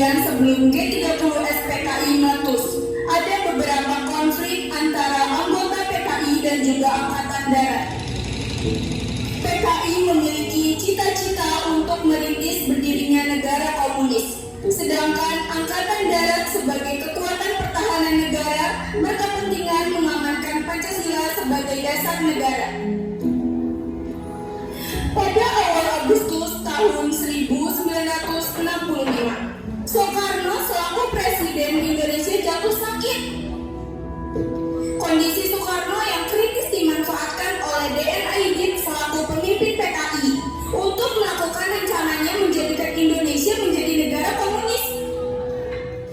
bulan sebelum G30 SPKI meletus, ada beberapa konflik antara anggota PKI dan juga Angkatan Darat. PKI memiliki cita-cita untuk merintis berdirinya negara komunis, sedangkan Angkatan Darat sebagai kekuatan pertahanan negara berkepentingan mengamankan Pancasila sebagai dasar negara. Pada awal Agustus tahun 1965, Soekarno selaku Presiden Indonesia jatuh sakit. Kondisi Soekarno yang kritis dimanfaatkan oleh D.N. Aidit selaku pemimpin PKI untuk melakukan rencananya menjadikan Indonesia menjadi negara komunis.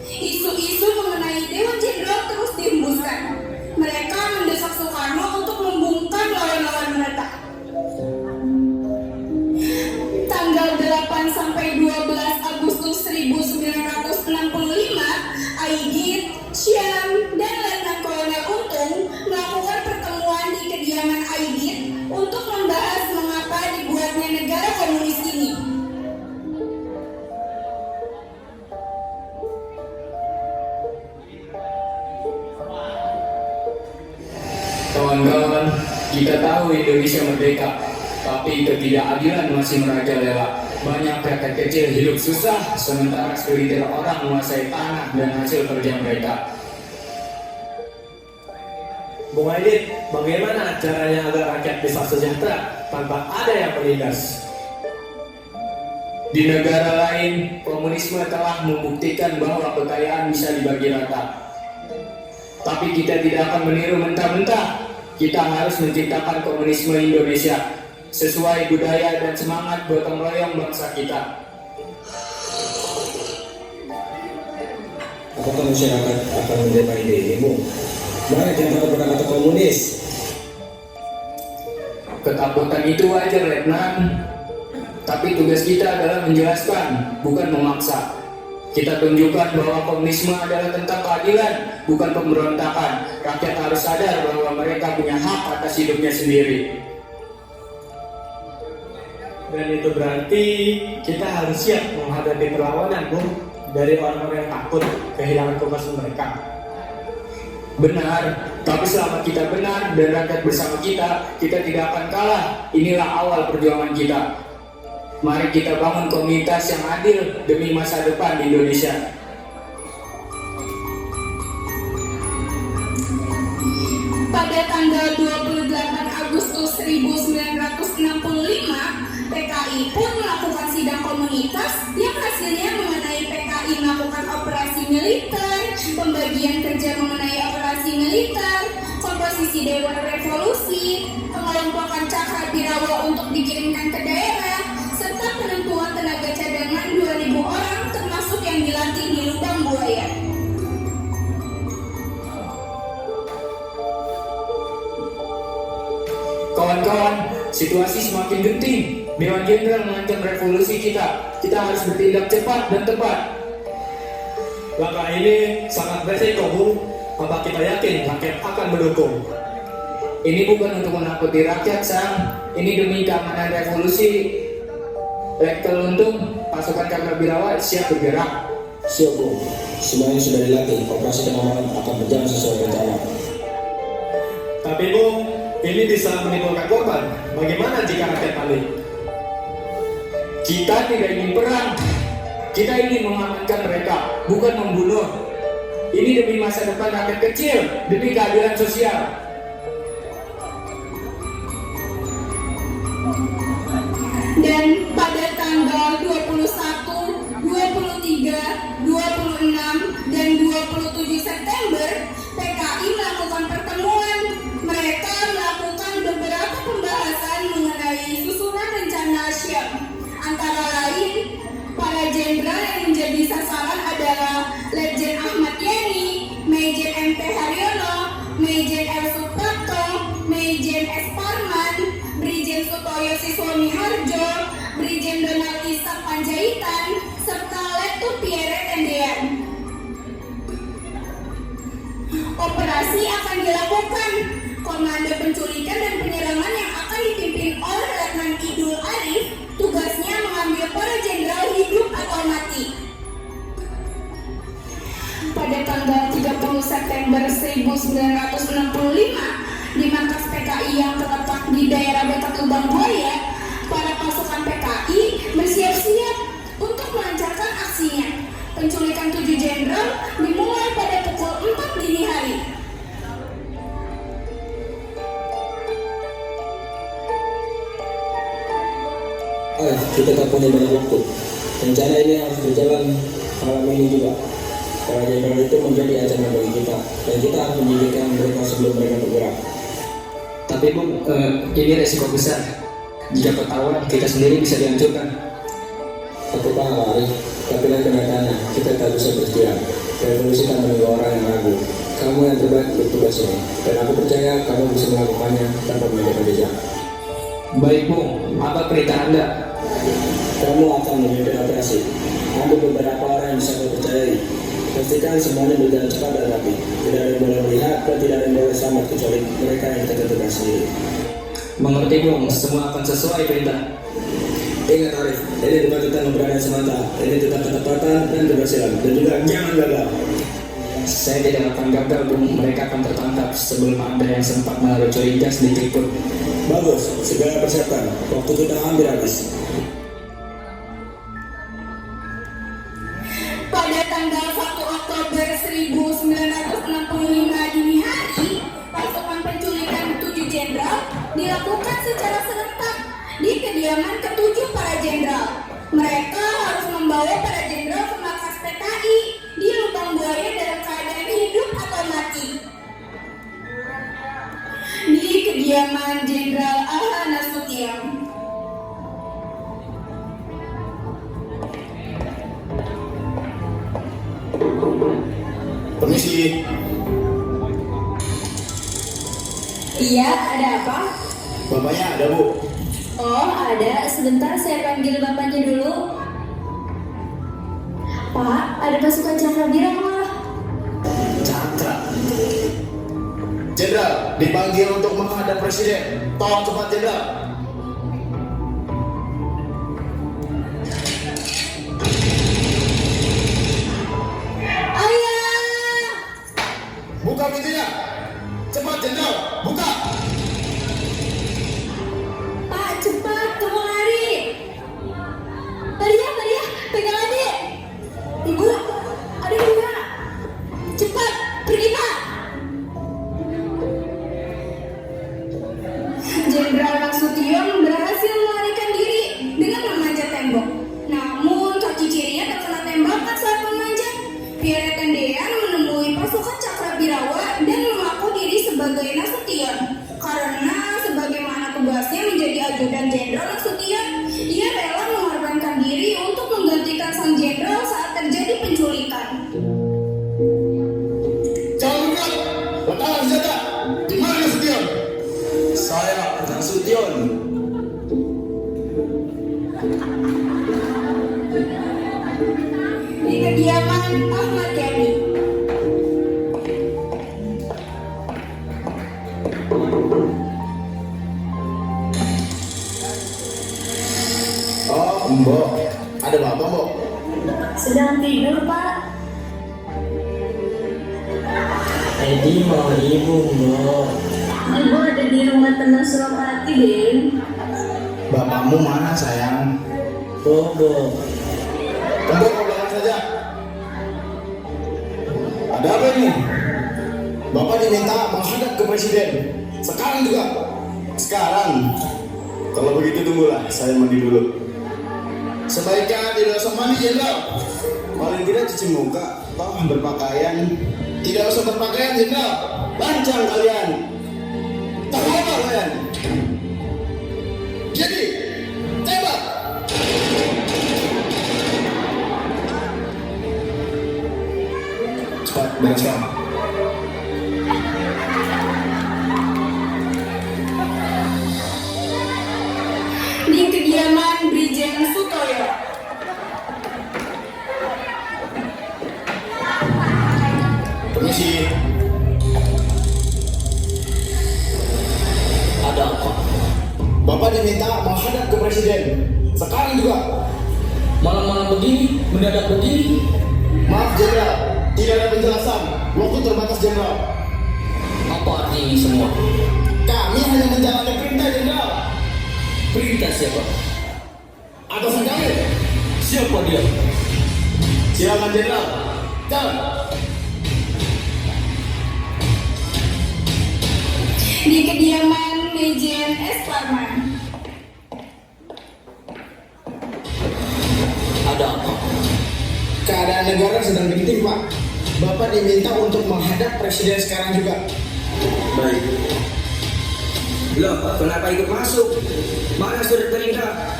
Isu-isu mengenai Dewan Jenderal terus dihembuskan. Mereka mendesak Soekarno untuk membungkam lawan-lawan mereka. Tanggal 8 sampai 12 Agustus 1965, Aidit, Syam, dan Letnan Kolonel Untung melakukan pertemuan di kediaman Aidit untuk membahas mengapa dibuatnya negara komunis ini. Kawan-kawan, kita tahu Indonesia merdeka, tapi ketidakadilan masih merajalela. Banyak rakyat kecil hidup susah, sementara segelintir orang menguasai tanah dan hasil kerja mereka. Bung Aidit, bagaimana caranya agar rakyat bisa sejahtera tanpa ada yang menindas? Di negara lain, komunisme telah membuktikan bahwa kekayaan bisa dibagi rata. Tapi kita tidak akan meniru mentah-mentah. Kita harus menciptakan komunisme Indonesia sesuai budaya dan semangat gotong royong bangsa kita. Apakah masyarakat akan menerima ide ini, Bung? Mana yang takut pada kata komunis? Ketakutan itu wajar, Letnan. Tapi tugas kita adalah menjelaskan, bukan memaksa. Kita tunjukkan bahwa komunisme adalah tentang keadilan, bukan pemberontakan. Rakyat harus sadar bahwa mereka punya hak atas hidupnya sendiri. Dan itu berarti kita harus siap menghadapi perlawanan, Bung, dari orang-orang yang takut kehilangan kebebasan mereka. Benar, tapi selama kita benar dan rakyat bersama kita tidak akan kalah. Inilah awal perjuangan kita. Mari kita bangun komunitas yang adil demi masa depan di Indonesia. Pada tanggal 28 Agustus 1965, PKI pun melakukan sidang komunitas yang hasilnya mengenai PKI melakukan operasi militer, pembagian kerja mengenai operasi militer, komposisi Dewan Revolusi, pengelompokan Cakrawirawa untuk dikirimkan ke daerah, serta penentuan tenaga cadangan 2.000 orang termasuk yang dilatih di lubang buaya. Kawan-kawan, situasi semakin genting. Dewan Jenderal mengancam revolusi kita. Kita harus bertindak cepat dan tepat. Langkah ini sangat beresiko, Bung. Apa kita yakin rakyat akan mendukung? Ini bukan untuk menakuti rakyat, Sam. Ini demi keamanan revolusi. Letnan Untung, pasukan Cakrawirawa siap bergerak. Siap, Bung. Semuanya sudah dilatih. Operasi pengamanan akan berjalan sesuai rencana. Tapi, Bung, ini bisa menimbulkan korban. Bagaimana jika rakyat panik? Kita tidak ingin perang. Kita ingin mengamankan mereka, bukan membunuh. Ini demi masa depan rakyat kecil, demi keadilan sosial. Dan pada tanggal 21, 23, 26, dan 27 September, PKI melakukan pertemuan. Mereka melakukan beberapa pembahasan mengenai susunan rencana Syam. Antara lain, para jenderal yang menjadi sasaran adalah Letjen Ahmad Yani, Maijen M.T. Haryono, Maijen R. Suprapto, Maijen S. Parman, Brigjen Sutoyo Siswami Harjo, Brigjen Donald Ishak Panjaitan, serta Letkol Pierre Tendean. Operasi akan dilakukan. Komando penculikan dan penyerangan yang akan dipimpin oleh Letnan Idul Arif, tugasnya mengambil para jenderal hidup atau mati. September 1965 di markas PKI yang terletak di daerah Betak Lubang Buaya, para pasukan PKI bersiap-siap untuk melancarkan aksinya. Penculikan 7 jenderal dimulai pada pukul 4 dini hari. Kita tak punya banyak waktu. Rencana ini harus berjalan malam ini juga. Para jenderal itu menjadi ancaman bagi kita, dan kita harus menyingkirkan mereka sebelum mereka bergerak. Tapi Bung, ini resiko besar. Jika ketahuan, kita sendiri bisa dihancurkan. Aku paham, Arif. Tapi lain kenyataannya, kita tak bisa berdiam. Revolusi tak menunggu orang yang ragu. Kamu yang terbaik untuk tugas ini, dan aku percaya kamu bisa melakukannya tanpa meninggalkan jejak. Baik Bung, apa perintah Anda? Kamu akan memimpin operasi. Ambil beberapa orang yang bisa kau percayai. Pastikan semuanya berjalan cepat dan rapi. Tidak ada yang boleh melihat dan tidak ada yang boleh selamat kecuali mereka yang kita tentukan sendiri. Mengerti Bung, semua akan sesuai perintah. Ingat Arif, ini bukan tentang keberanian semata. Ini tentang ketepatan dan keberhasilan. Dan juga jangan gagal. Saya tidak akan gagal Bung, mereka akan tertangkap sebelum ada yang sempat menaruh curiga sedikit pun. Bagus, segera persiapkan. Waktu kita hampir habis. Pada tanggal 1 Oktober 1965 dini hari, pasukan penculikan 7 jenderal dilakukan secara serentak di kediaman ketujuh para jenderal. Mereka harus membawa para jenderal ke markas PKI di Lubang Buaya dalam keadaan hidup atau mati. Di kediaman Jenderal A.H. Nasution. Permisi. Iya, ada apa? Bapaknya ada, Bu. Oh, ada. Sebentar, saya panggil bapaknya dulu. Pak, ada pasukan Cakra Birama. Cakra. Jenderal, dipanggil untuk menghadap Presiden. Tolong cepat, Jenderal. Ayah! Buka pintunya. Cepat, Jenderal. Buka. Pak, cepat, kamu lari. Maria, pegang adik. Ibu, adik juga. Cepat, pergi Pak. Jenderal Nasution berhasil melarikan diri dengan memanjat tembok. Namun kaki kirinya terkena tembakan saat memanjat. Pierre Tendean menemui pasukan Cakrawirawa dan mengaku diri sebagai Nasution. Karena sebagaimana tugasnya menjadi ajudan Jenderal Nasution, ia rela mengorbankan diri untuk menggantikan sang jenderal saat terjadi penculikan. Jangan bergerak. Letakkan senjata. Di mana Nasution? Saya Nasution. Di kediaman Ahmad Yani. Oh, Mbok. Ada apa, Mbok? Sedang tidur, Pak. Edi mau ibu, Mbok. Ibu ada di rumah tenang Suropati, Den. Bapakmu mana, sayang? Bobo. Tunggu ke belakang saja. Ada apa ini? Bapak diminta menghadap ke Presiden. Sekarang juga. Sekarang. Kalau begitu tunggulah, saya mandi dulu. Sebaiknya tidak usah mandi, Jenderal. Paling tidak cuci muka, toh berpakaian. Tidak usah berpakaian, Jenderal. Lancang kalian. Tak apa kalian. Jadi, tembak. Cepat, bereskan. Di kediaman Brigjen Sutoyo. Permisi. Ada apa? Bapak diminta menghadap ke Presiden. Sekarang juga. Malam-malam begini, mendadak begini. Maaf, Jenderal. Tidak ada penjelasan. Waktu terbatas, Jenderal. Apa arti ini semua? Kami hanya menjalani perintah, Jenderal. Perintah siapa? Atasan kami. Siapa dia? Silakan, Jenderal. Jalan. Di kediaman Lejen S. Parman. Ada apa? Keadaan negara sedang genting, Pak. Bapak diminta untuk menghadap presiden sekarang juga. Baik. Loh, kenapa ikut masuk? Mana surat perintah?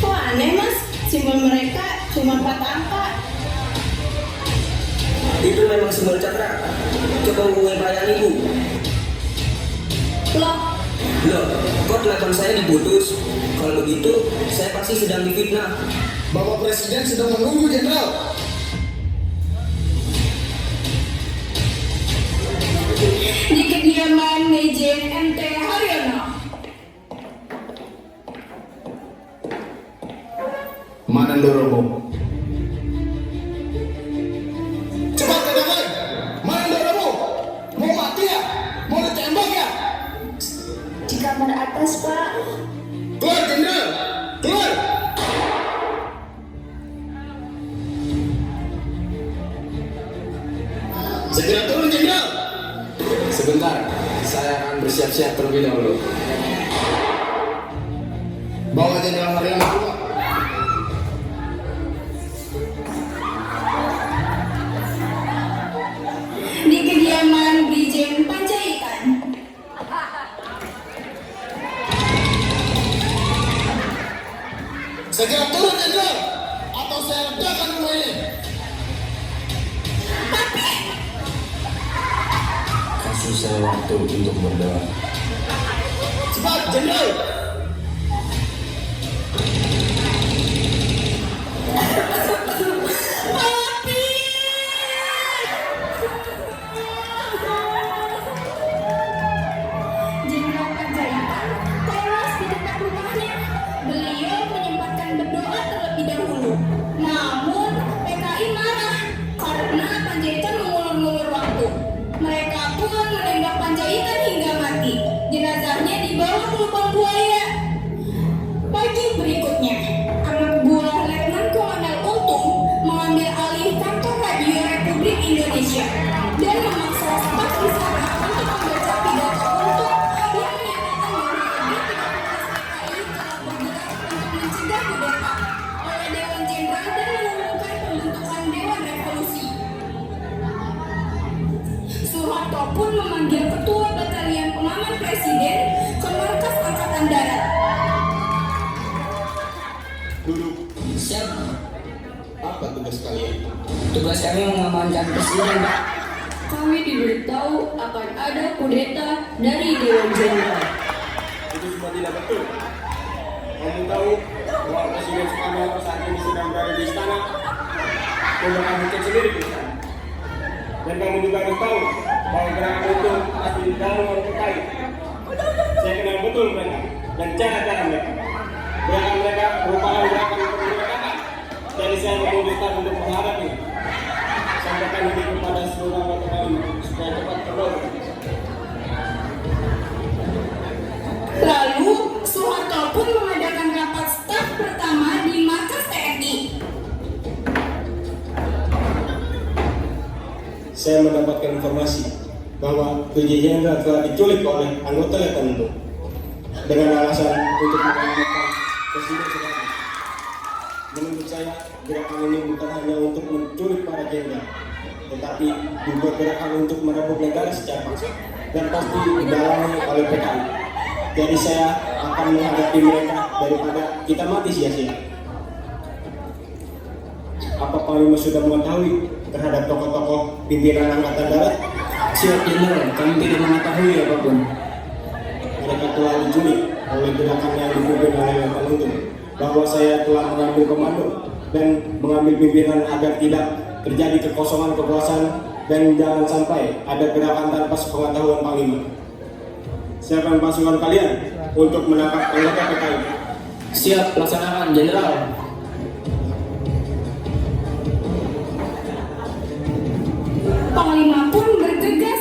Kok aneh mas? Simbol mereka cuma 4 angka. Itu memang simbol cakra. Coba hubungi pelayan ibu. Loh, Loh, kok telepon saya diputus? Kalau begitu, saya pasti sedang difitnah. Bapak presiden sedang menunggu, Jenderal. di kediaman Lejen MT Haryono. Mana Ndoromo? Cepat katakan, mana Ndoromo? Mau mati ya? Mau ditembak ya? Di kamar atas, Pak. Keluar, Jenderal! Keluar! Segera turun, Jenderal! Sebentar, saya akan bersiap-siap terlebih dahulu. Bawa Jenderal Haryono keluar. Di kediaman Brigjen Panjaitan. Segera turun, Jenderal! Atau saya ledakan rumah ini! Kasih saya waktu untuk berdoa. Cepat, Jenderal! Jenderal Panjaitan tewas di dekat rumahnya. Beliau menyempatkan berdoa terlebih dahulu. Namun PKI marah karena Panjaitan mengulur-ulur waktu. Mereka pun menembak Panjaitan hingga mati. Jenazahnya dibawa ke lubang buaya. Pagi berikutnya, anak buah Letnan Kolonel Untung mengambil alih kantor Radio Republik Indonesia dan memaksa staf di sana untuk membaca pidato Untung yang menyatakan bahwa dia 13 PKI telah bergerak untuk mencegah kudeta oleh Dewan Jenderal dan mengumumkan pembentukan Dewan Revolusi. Soeharto pun memanggil Ketua Batalion Pengaman Presiden ke markas Angkatan Darat. Duduk. Siap. Apa tugas kalian? Tugas kami mengamankan presiden, Pak. Kami diberitahu akan ada kudeta dari Dewan Jenderal. Itu semua tidak betul. Kamu tahu bahwa Presiden Soekarno saat ini sedang berada di istana, membawa bukit sendiri di istana. Dan kamu juga harus tahu bahwa gerakan itu pasti di dalam orang PKI. Saya kenal betul mereka dan cara-cara mereka. Gerakan mereka merupakan gerakan pemberontakan. Jadi saya memutuskan untuk menghadapi. Sampaikan ini kepada seluruh anggota kami supaya cepat terlalu. Lalu, Soeharto pun mengadakan rapat staf pertama di markas TNI. Saya mendapatkan informasi bahwa PJ Jenderal telah diculik oleh anggota Letnan dengan alasan untuk menyelamatkan Presiden Soekarno. Menurut saya, gerakan ini bukan hanya untuk menculik para jenderal, tetapi juga gerakan untuk merebut negara secara paksa dan pasti didalangi oleh PKI. Jadi saya akan menghadapi mereka daripada kita mati sia-sia. Apa Panglima sudah mengetahui terhadap tokoh-tokoh pimpinan Angkatan Darat? Siap, Jenderal. Kami tidak mengetahui apapun. Mereka telah diculik oleh gerakan yang dipimpin oleh Letnan Untung, bahwa saya telah mengambil komando dan mengambil pimpinan agar tidak terjadi kekosongan kekuasaan dan jangan sampai ada gerakan tanpa sepengetahuan Panglima. Siapkan pasukan kalian untuk menangkap anggota PKI. Siap, laksanakan, Jenderal. Panglima pun bergegas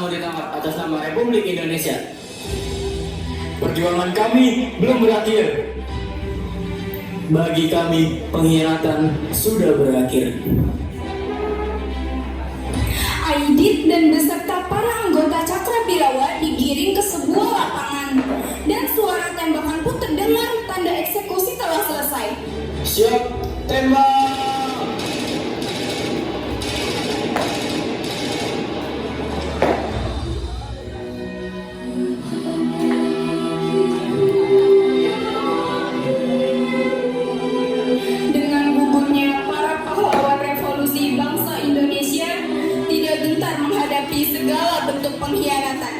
mau ditangkap atas nama Republik Indonesia. Perjuangan kami belum berakhir. Bagi kami, pengkhianatan sudah berakhir. Aidit dan beserta para anggota Cakrabirawa digiring ke sebuah lapangan dan suara tembakan pun terdengar, tanda eksekusi telah selesai. Siap, tembak! Dengan gugurnya para pahlawan revolusi bangsa Indonesia tidak gentar menghadapi segala bentuk pengkhianatan.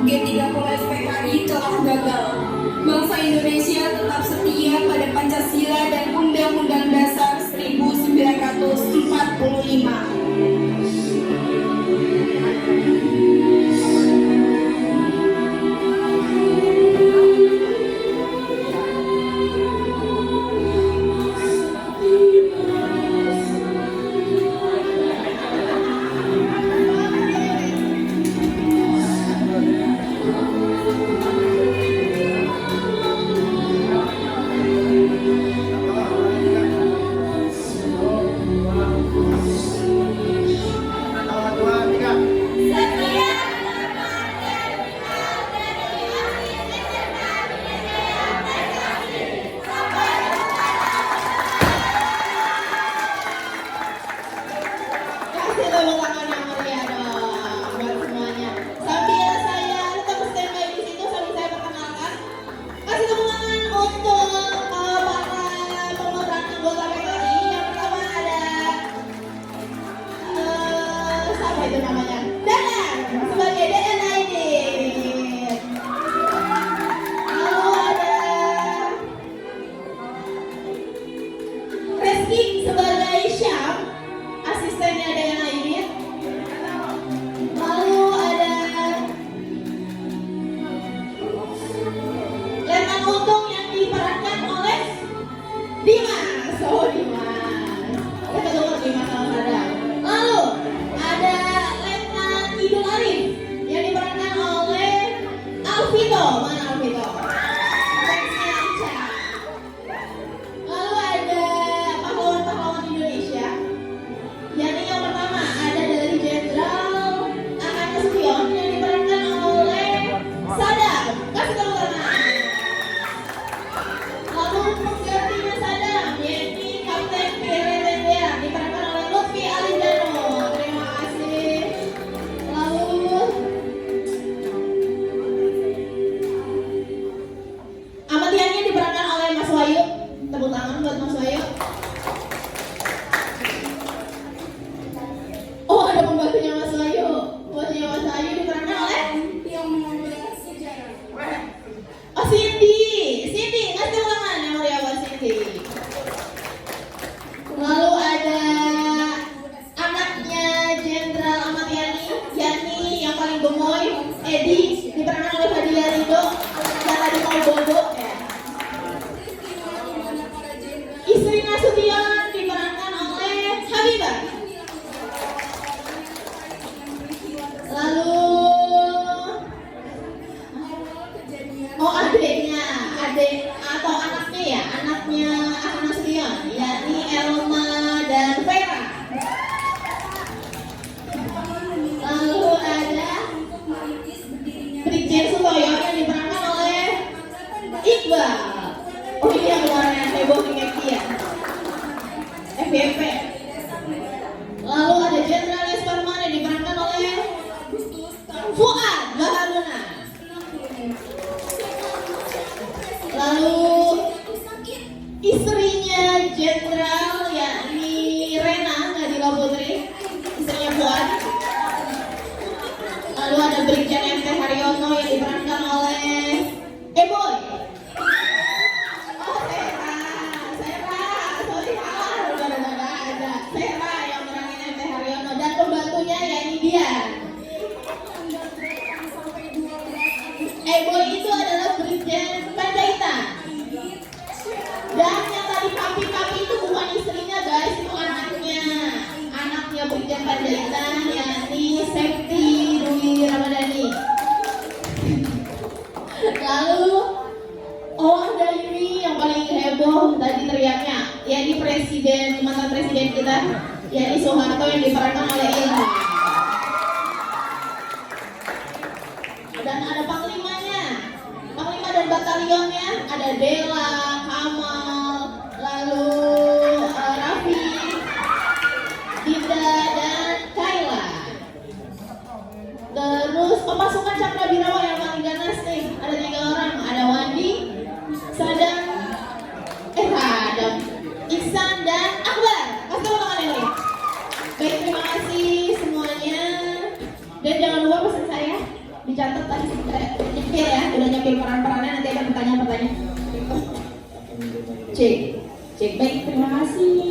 G30S PKI telah gagal. Bangsa Indonesia tetap setia pada Pancasila dan Undang-Undang Dasar 1945. Kasih tepuk tangan yang meriah dong buat semuanya. Sambil saya tetap standby di situ sambil saya perkenalkan. Kasih tepuk tangan untuk para pemeran anggota PKI. Yang pertama ada siapa itu namanya? Danan sebagai Danan Aidit. Lalu ada Reski sebagai Syam, asistennya Dayan Aidit. Lalu ada Letnan Untung yang diperankan oleh Dimas. Oh Dimas, kita tunggu Dimas sama Sadam. Lalu ada Letnan Idul Arif yang diperankan oleh Alvito. Mana Alvito? Friendsnya Ica. Lalu ada pahlawan-pahlawan Indonesia. Yakni yang pertama ada dari Jenderal Ahmad Nasution yang diperankan oleh Sadam. Kasih tepuk tangan. Lalu penggantinya Sadam, yakni Kapten Pierre Tendean diperankan oleh Lutfi Alindano. Terima kasih. Lalu Ahmad Yani diperankan oleh Mas Wahyu. Tepuk tangan buat Mas Wahyu. Oh, ada pembantunya Mas Wahyu. Pembantunya Mas Wahyu diperankan oleh Yang mengambil sejarah. Oh Cindy. Cindy, kasih tepuk tangan yang meriah buat Cindy. Lalu ada anaknya Jenderal Ahmad Yani, yakni yang paling gemoy, Edi, diperankan oleh Fadila Rido yang tadi mau bobo. Istri Nasution diperankan oleh Habibah. Lalu adik atau anaknya ya, anaknya Ahmad Nasution, yakni Elma dan Vera. Lalu ada Brigjen Sutoyo yang diperankan oleh Iqbal. Oh ini yang kemarin yang heboh dengan dia, FBP. Lalu ada Jenderal Lesparman yang diperankan oleh Fuad Baharuna. Lalu istrinya Jenderal yakni Rena Nadila Putri, istrinya Fuad. Lalu ada Brigjen MT Haryono yang diperankan oleh Boy. Oh sorry ada Sera yang meranin MT Haryono dan pembantunya yakni Dian. Boy itu adalah Brigjen Panjaitan. Dan yang tadi papi itu bukan istrinya guys, itu anaknya Brigjen Panjaitan yakni Sep mantan presiden kita, yakni Soeharto yang diperankan oleh Ilham. Dan ada panglimanya, panglima dan batalionnya ada Dela, Kamal, lalu Raffi, Dinda, dan Kayla. Terus pasukan Cakrawirawa yang paling ganas nih, ada 3 orang, ada Wandi, Sadam, Iksan, dan Akbar. Kasih tepuk tangan yang lain. Baik, terima kasih semuanya. Dan jangan lupa pesan saya dicatat tadi nyepir ya, udah nyepir peran-perannya, nanti ada pertanyaan-pertanyaan. Cek, baik, terima kasih.